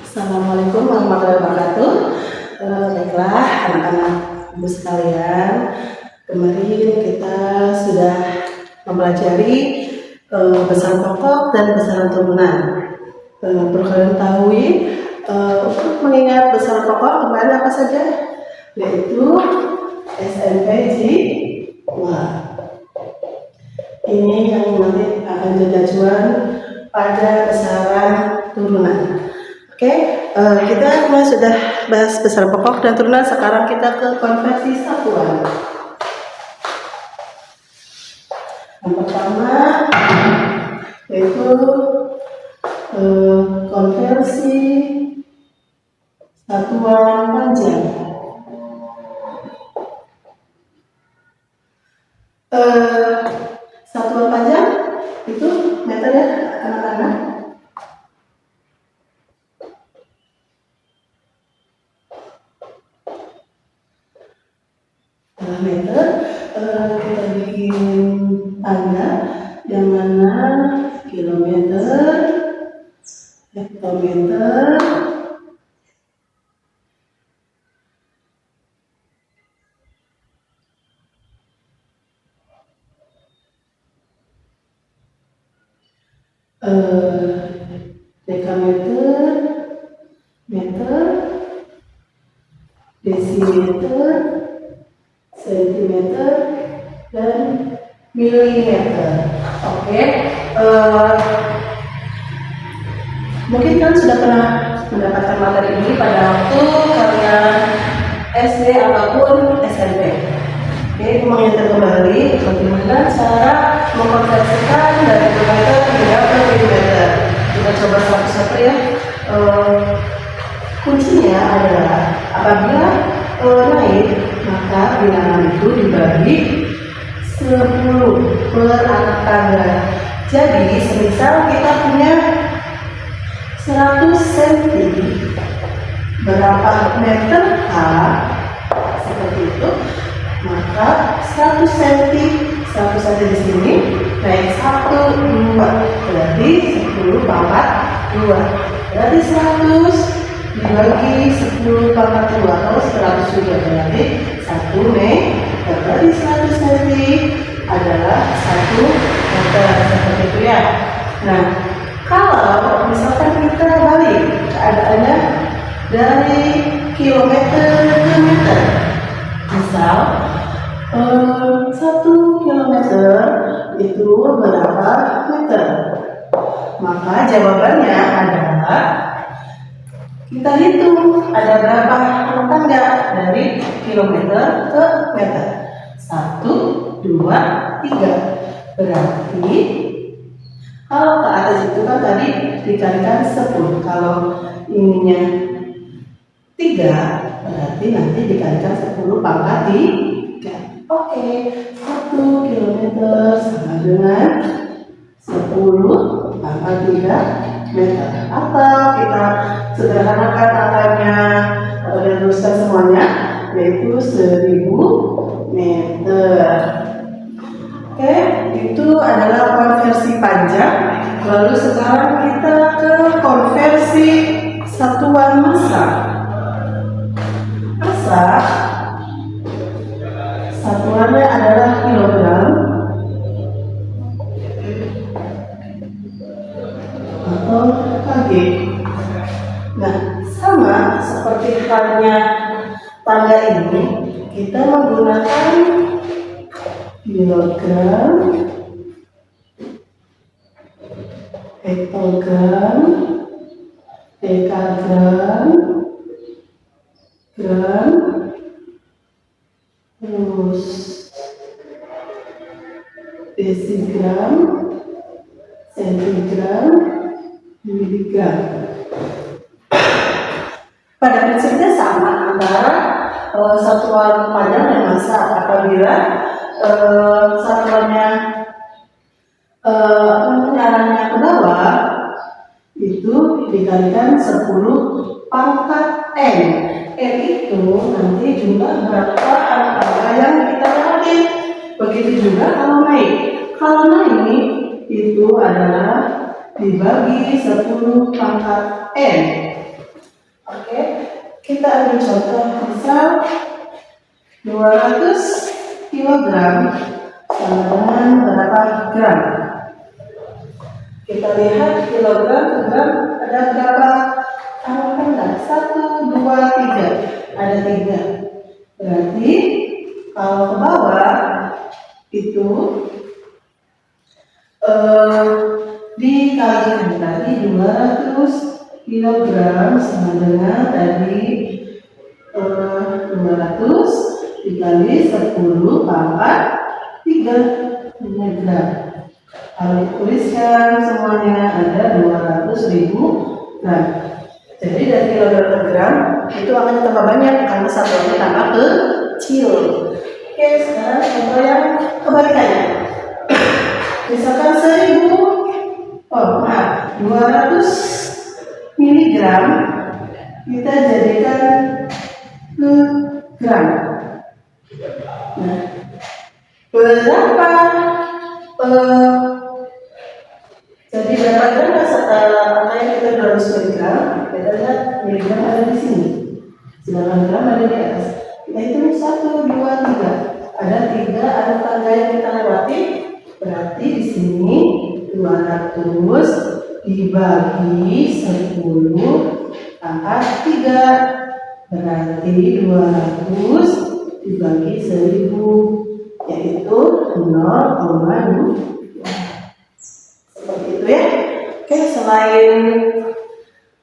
Assalamualaikum warahmatullahi wabarakatuh. Baiklah anak-anak ibu sekalian, kemarin kita sudah mempelajari besaran pokok dan besaran turunan. Perlu kalian ketahui, untuk mengingat besaran pokok kemarin apa saja? Yaitu SNPJ. Ini yang nanti akan jadi acuan pada besaran turunan. Oke, kita kemarin sudah bahas besaran pokok dan turunan. Sekarang kita ke konversi satuan. Yang pertama yaitu konversi satuan panjang. Satuan panjang itu meter ya anak-anak. Meter, kita bikin tanda yang mana kilometer, hektometer, dekameter, meter, desimeter, sentimeter, dan milimeter. Oke, mungkin kan sudah pernah mendapatkan materi ini pada waktu kalian SD ataupun SMP. Oke, mengingat kembali bagaimana cara mengkonversikan dari kilometer hingga ke milimeter. Kita coba satu-satu ya. Kuncinya adalah apabila naik, maka bilangan itu dibagi 10 per angka tangga. Jadi semisal kita punya 100 cm, berapa meter H, seperti itu, maka 100 cm, 100 cm di sini naik 1, 2, berarti 10 pangkat 2, berarti 100 dibagi 10 pangkat 2 atau 100 juga, berarti 1 meter, berarti 100 cm adalah 1 meter, seperti itu ya. Nah, kalau misalkan kita balik keadaannya dari kilometer ke meter, misal 1 kilometer itu berapa meter, maka jawabannya adalah kita hitung ada berapa tangga dari kilometer ke meter. 1, 2, 3. Berarti kalau ke atas itu kan tadi dikalikan 10. Kalau ininya 3, berarti nanti dikalikan 10 pangkat 3. Oke, 1 kilometer sama dengan 10 pangkat 3 meter. Atau kita sederhanakan angkanya atau diteruskan semuanya, yaitu 1000 meter. Oke, itu adalah konversi panjang. Lalu sekarang kita ke konversi satuan massa. Massa satuannya adalah kilogram atau kg. Nah, sama seperti halnya tangga ini, kita menggunakan kilogram, hektogram, dekagram, gram, terus desigram, sentigram, miligram. Pada prinsipnya sama antara satuan panjang dan massa. Apabila satuannya arahnya ke bawah, itu dikalikan 10 pangkat n. N itu nanti jumlah berapa angka yang kita lewati. Begitu juga kalau naik. Kalau naik itu adalah dibagi 10 pangkat n. Kita ambil contoh misal 200 kilogram sama dengan berapa gram? Kita lihat kilogram ke gram ada berapa angka? 1, 2, 3. Ada 3. Berarti kalau ke bawah itu dikalikan tadi 200 kilogram sama dengan tadi 200 dikali 10 pangkat 3 gram. Kalau dituliskan semuanya ada 200.000 gram. Jadi dari kilogram per gram itu akan tambah banyak karena satuannya tambah kecil. Oke, sekarang contoh yang kebalikannya. Misalkan 200 miligram kita jadikan ke gram. Nah, berapa jadi berapa gram angka yang kita 200 miligram? Kita lihat miligram ada di sini, sedangkan gram ada di atas. Kita hitung 1, 2, 3. Ada 3 ada tangga yang kita lewati. Berarti di sini 200 dibagi 10 pangkat 3. Berarti 200 dibagi 1000 yaitu 0,2. Seperti itu ya. Oke, selain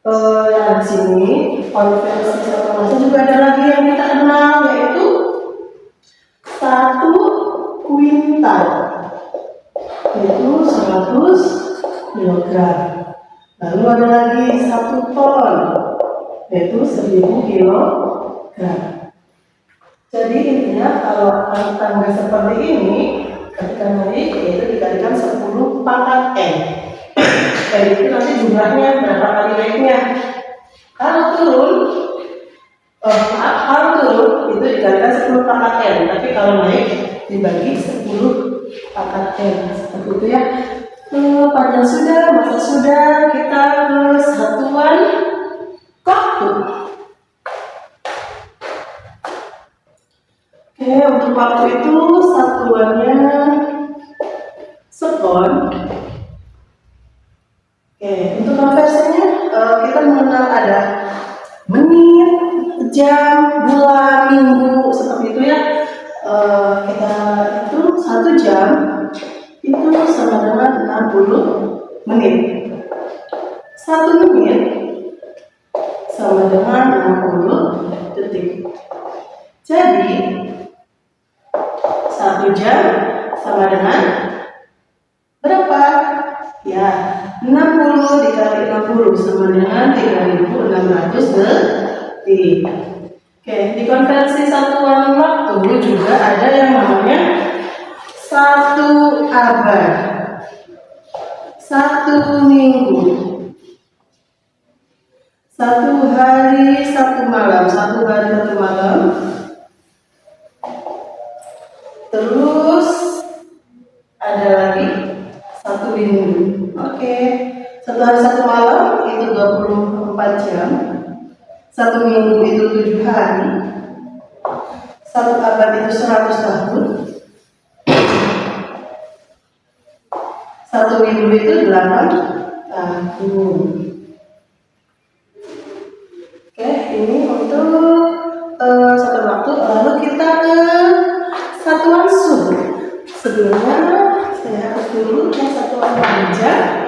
yang di sini konversi satu massa juga ada lagi yang kita kenal yaitu 1 kuintal yaitu 100 kilogram. Lalu ada lagi 1 ton yaitu 1000 kilogram. Jadi intinya kalau tangga seperti ini ketika naik yaitu dikalikan 10 pangkat n. Jadi itu nanti jumlahnya berapa kali naiknya. Kalau turun itu dikalikan 10 pangkat n. Tapi kalau naik dibagi 10 pangkat n. Seperti itu ya. Panjang sudah, masa sudah, kita ke satuan waktu. Oke, untuk waktu itu satuannya sekon. Oke, untuk konversinya kita mengenal ada menit, jam, bulan, minggu, seperti itu ya. Kita itu 1 jam itu sama dengan 60 menit. 1 menit sama dengan 60 detik. Jadi 1 jam sama dengan berapa? Ya, 60 dikali 60 sama dengan 3600 detik. Oke, di konversi satuan waktu juga ada yang namanya 1 abad, 1 minggu, 1 hari 1 malam, 1 hari 1 malam. Terus ada lagi 1 minggu. Oke, 1 hari 1 malam itu 24 jam. 1 minggu itu 7 hari. 1 abad itu 100 tahun. 1 minggu itu 8 tahun. Oke, ini untuk satu waktu. Lalu kita ke satuan suhu. Sebelumnya saya hapus dulu yang satuan panjang.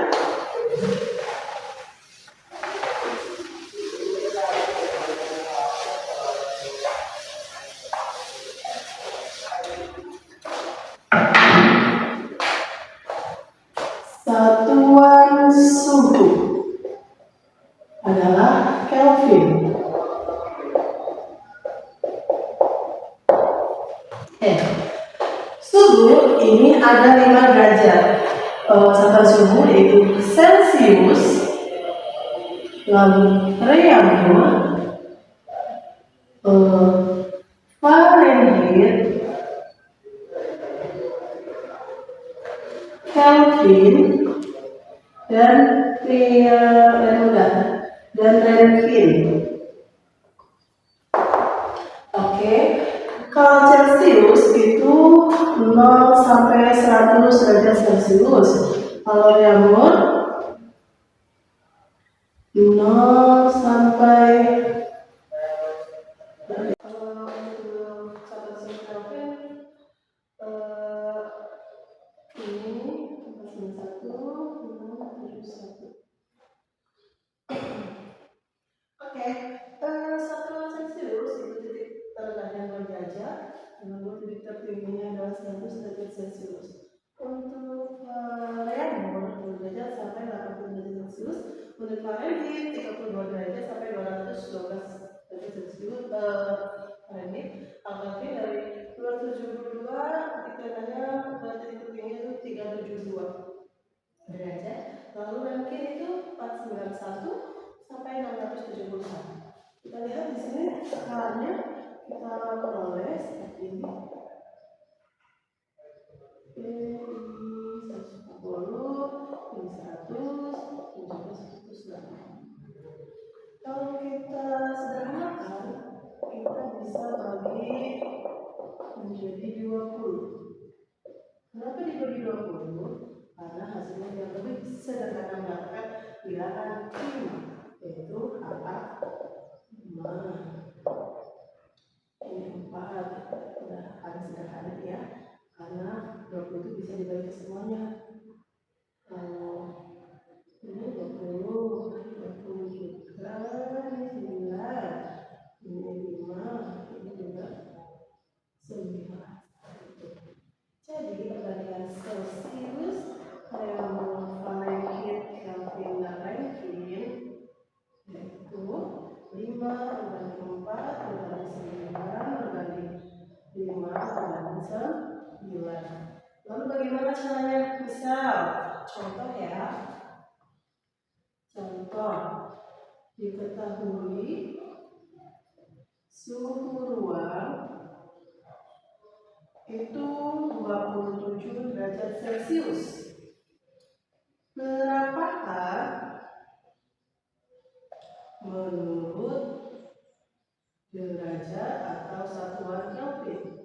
Satuan suhu adalah Kelvin. Suhu ini ada 5 derajat. Satuan suhu yaitu Celsius, lalu Fahrenheit, Fahrenheit, Kelvin, dan Kelvin. sampai 100 derajat Celcius. Kalau jamur 0 sampai kalau untuk sahabat Kelvin ini 41. Oke, 1 Celcius itu titik terendah yang berjajah, namun titik tertingginya adalah 100 derajat Celcius. Untuk Leonor derajat sampai 80 derajat Celcius, untuk Fahrenheit 32 derajat sampai 212 derajat Celcius. Fahrenheit, Kelvin dari 272 titik terendahnya ke titik tertingginya itu 372 derajat. Lalu Rankine itu 491 sampai 671. Kita lihat di sini skalanya kita peroleh seperti ini. Ini 140, ini 100, ini juga 108. Kalau kita sederhanakan, kita bisa bagi menjadi 20. Kenapa dibagi 20? Karena hasilnya yang lebih sederhana mendapatkan bilangan 5, yaitu HA 5. Ini 4. Udah ada sederhana ya, karena 20 itu bisa dibagi ke semuanya. Ini 20 juga, ini 9, ini 5, ini juga 9. Jadi perbandingan Celsius, Leonor, Fahrenheit, Kelvin, dan Rankine yaitu 5 berbanding 4 berbanding 9 berbanding 5 berbanding 9. Lalu bagaimana caranya? Misal, contoh ya. Contoh, diketahui suhu ruang itu 27 derajat Celcius. Berapakah menurut derajat atau satuan Kelvin?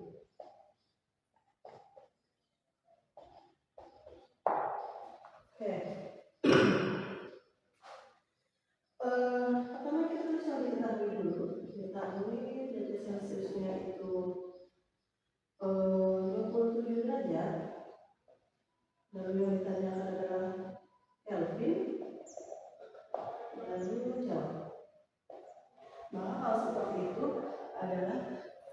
Oke. Pertama kita tulis yang diketahui dulu. Diketahui derajat Celciusnya itu 27 derajat. Lalu yang ditanyakan adalah Kelvin. Lalu jawab. Maka hal seperti itu adalah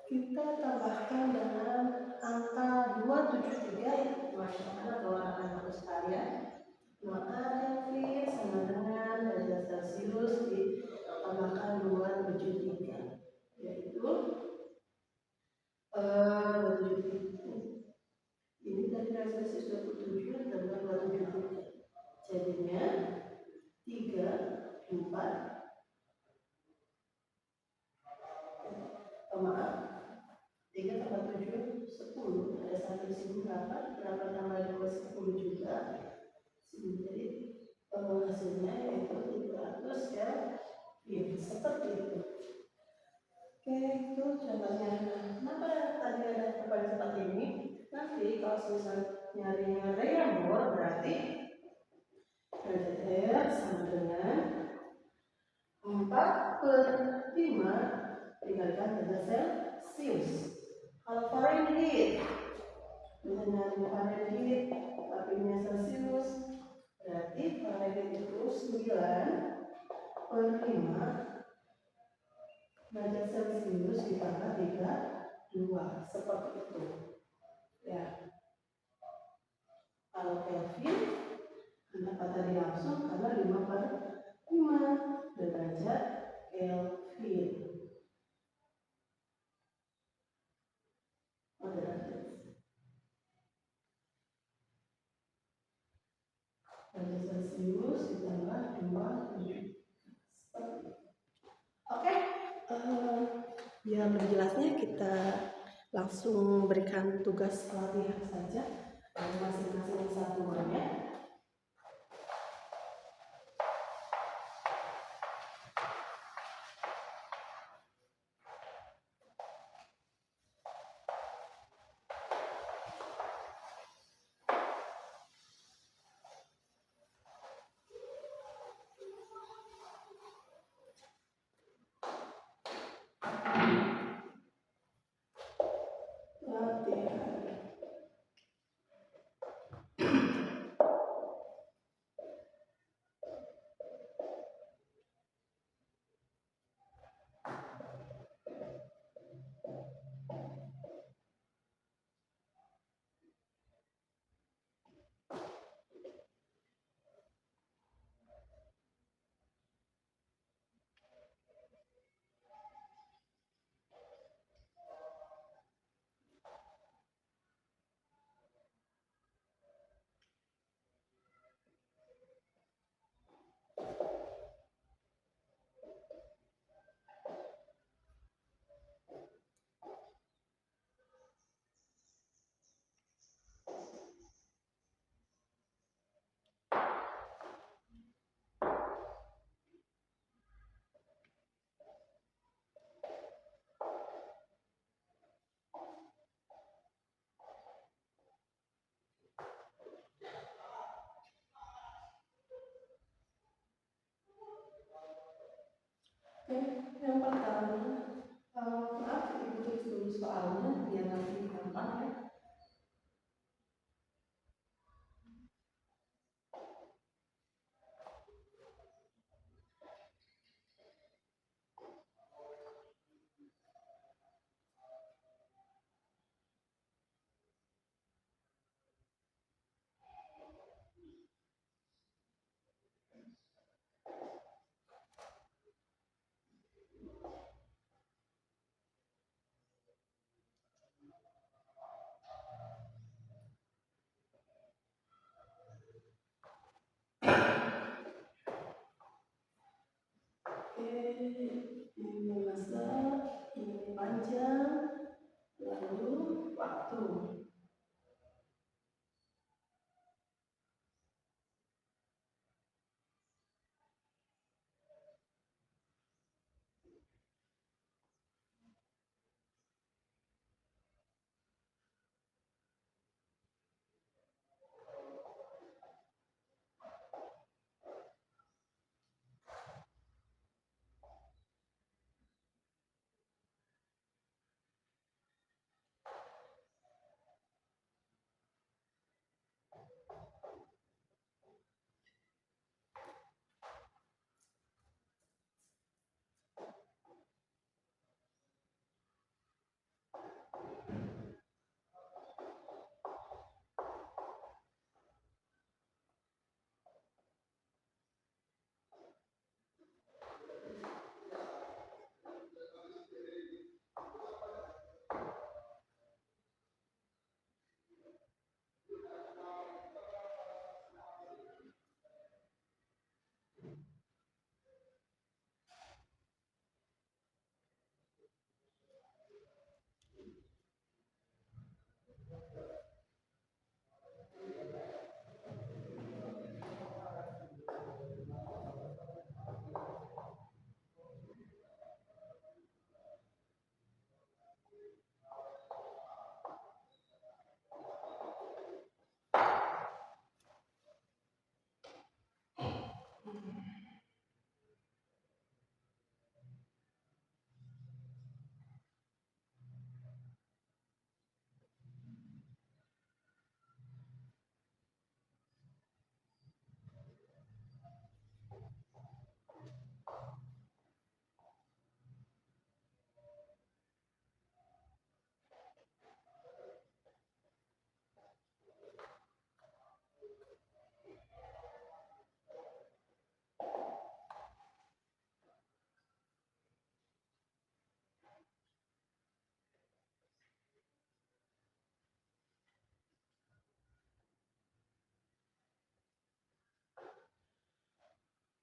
kita tambahkan dengan angka 273 masyarakat atau anak-anak sekalian. Maka Kelvin sama dengan derajat Celcius ditambahkan 273, yaitu 273. Ini dari derajat Celcius 27 tambah 273, jadinya 3, 4. Maaf, 3 tambah 7, 10. Ada 1 di sini berapa? Berapa tambah 2, 10 juga. Jadi hasilnya yaitu 300 ya. Seperti itu. Oke, itu contohnya. Kenapa tadi ada pertanyaan seperti ini? Nanti kalau misalnya nyarinya Leonor berarti derajat R sama dengan 4/5 dikalikan derajat Celcius. Kalau Fahrenheit, misalnya Fahrenheit tapi ini Celcius, berarti Fahrenheit itu 9/5 derajat Celcius ditambah 32, seperti itu. Ya. Kalau Kelvin, kenapa tadi langsung? Karena 5/5 derajat Kelvin. Derajat Celcius ditambah 27. Oke, biar lebih jelasnya kita langsung berikan tugas latihan saja masing-masing satuannya. Yang pertama, maaf ibu tulis dulu soalnya biar nanti gampang ya. Ini masa, ini panjang, lalu waktu.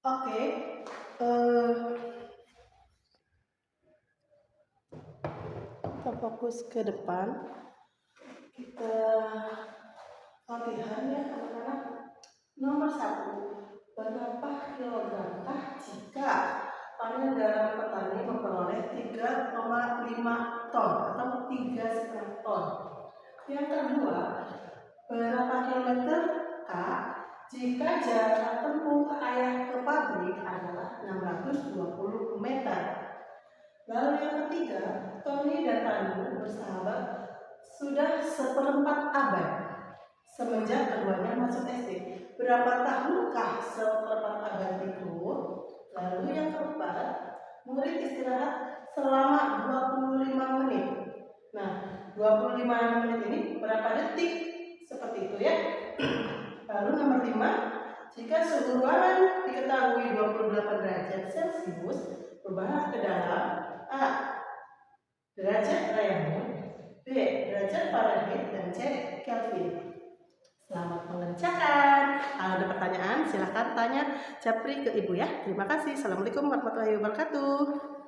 Oke, kita fokus ke depan. Kita latihan ya anak-anak. Nomor 1, berapa kilogramkah jika panen garam petani memperoleh 3,5 ton atau 3,5 ton? Yang kedua, berapa kilometer kah jika jarak tempuh ayah ke pabrik adalah 620 meter? Lalu yang ketiga, Tony dan Tanu bersahabat sudah seperempat abad semenjak keduanya masuk SD. Berapa tahunkah seperempat abad itu? Lalu yang keempat, murid istirahat selama 25 menit. Nah, 25 menit ini berapa detik? Seperti itu ya. Lalu nomor 5, jika suhu ruangan diketahui 28 derajat Celcius, berubah ke dalam A. derajat Raymond, B. derajat Fahrenheit, dan C. Kelvin. Selamat mengerjakan. Kalau ada pertanyaan silahkan tanya Japri ke ibu ya. Terima kasih. Assalamualaikum warahmatullahi wabarakatuh.